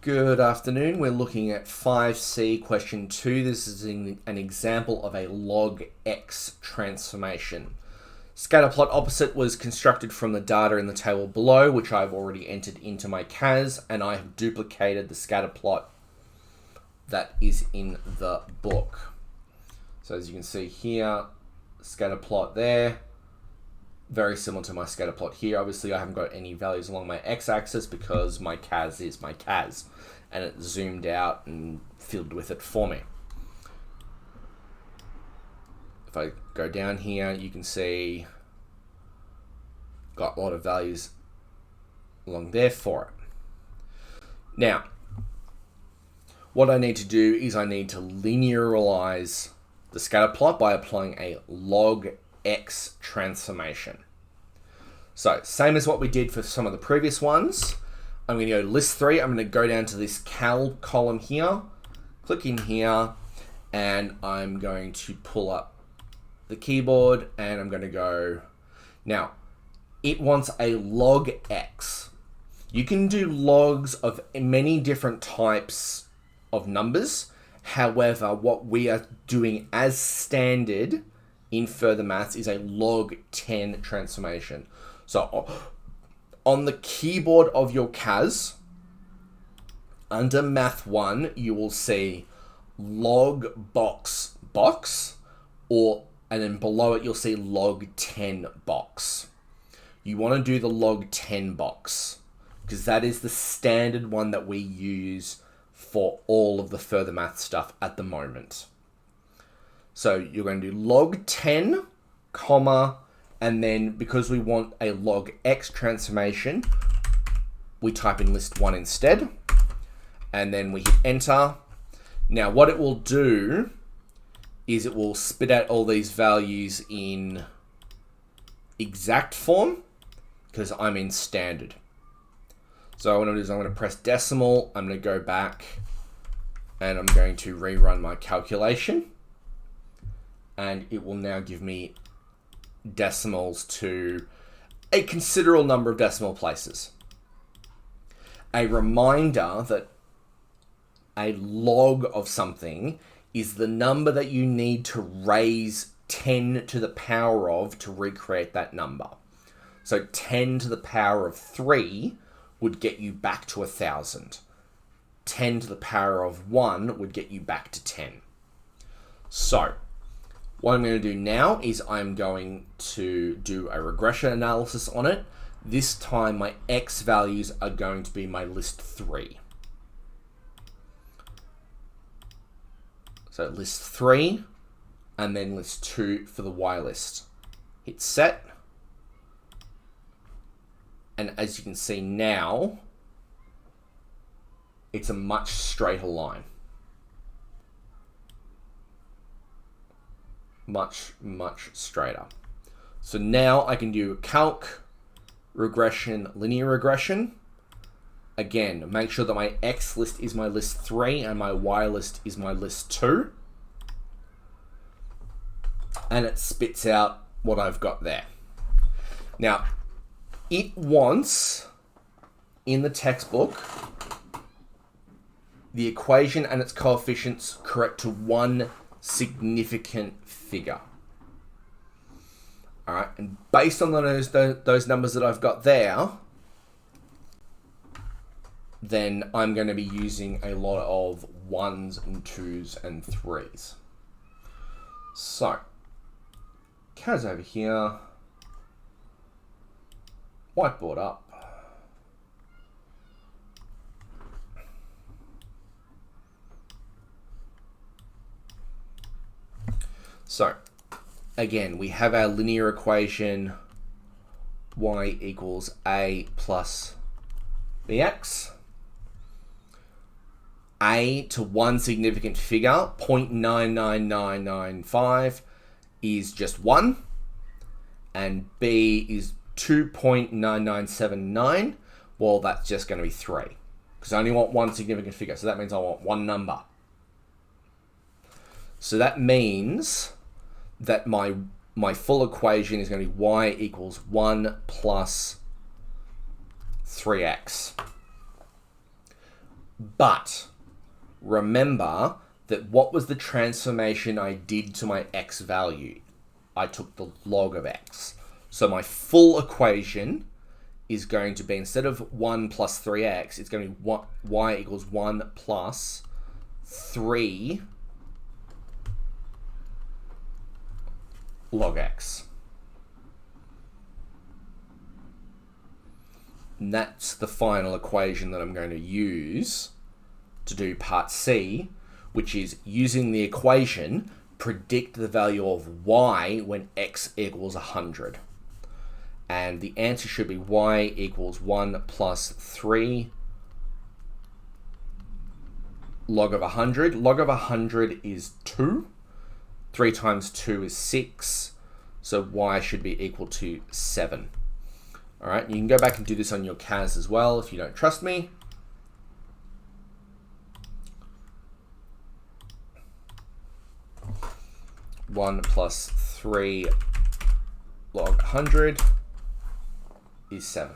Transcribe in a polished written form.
Good afternoon. We're looking at 5C question 2. This is an example of a log x transformation. Scatterplot opposite was constructed from the data in the table below, which I've already entered into my CAS, and I have duplicated the scatterplot that is in the book. So as you can see here, scatterplot there, very similar to my scatterplot here. Obviously, I haven't got any values along my x-axis because my CAS is my CAS, and it zoomed out and filled with it for me. If I go down here, you can see got a lot of values along there for it. Now, what I need to do is I need to linearize the scatterplot by applying a log x transformation. So, same as what we did for some of the previous ones. I'm going to go to list 3. I'm going to go down to this cal column here, click in here, and I'm going to pull up the keyboard, and I'm going to go. Now, it wants a log x. You can do logs of many different types of numbers. However, what we are doing as standard in further maths is a log 10 transformation. So on the keyboard of your CAS, under Math 1, you will see log box, and then below it you'll see log 10 box. You want to do the log 10 box because that is the standard one that we use for all of the further math stuff at the moment. So you're going to do log 10, comma, and then because we want a log x transformation, we type in list 1 instead, and then we hit enter. Now what it will do is it will spit out all these values in exact form because I'm in standard. So what I'm going to do is I'm going to press decimal, I'm going to go back, and I'm going to rerun my calculation, and it will now give me decimals to a considerable number of decimal places. A reminder that a log of something is the number that you need to raise 10 to the power of to recreate that number. So 10 to the power of 3 would get you back to 1,000. 10 to the power of 1 would get you back to 10. So what I'm going to do now is I'm going to do a regression analysis on it. This time my x values are going to be my list 3. So list 3 and then list 2 for the y list. Hit set. And as you can see now, it's a much straighter line. Much straighter. So now I can do calc, regression, linear regression. Again, make sure that my x list is my list 3 and my y list is my list 2. And it spits out what I've got there. Now, it wants, in the textbook, the equation and its coefficients correct to one significant figure. All right, and based on those numbers that I've got there, then I'm going to be using a lot of 1s and 2s and 3s. So, CAS over here, whiteboard up. So, again, we have our linear equation, y equals a plus bx. A to one significant figure, 0.99995, is just 1, and b is 2.9979. Well, that's just going to be 3, because I only want one significant figure, so that means I want one number. So that means that my full equation is going to be y equals 1 plus 3x. But remember that what was the transformation I did to my x value? I took the log of x. So my full equation is going to be, instead of 1 plus 3x, it's going to be y equals 1 plus 3 log x. And that's the final equation that I'm going to use to do part C, which is using the equation, predict the value of y when x equals 100. And the answer should be y equals 1 plus 3 log of 100. Log of 100 is 2. 3 times 2 is 6. So y should be equal to 7. All right, you can go back and do this on your CAS as well if you don't trust me. One plus 3 log 100 is 7.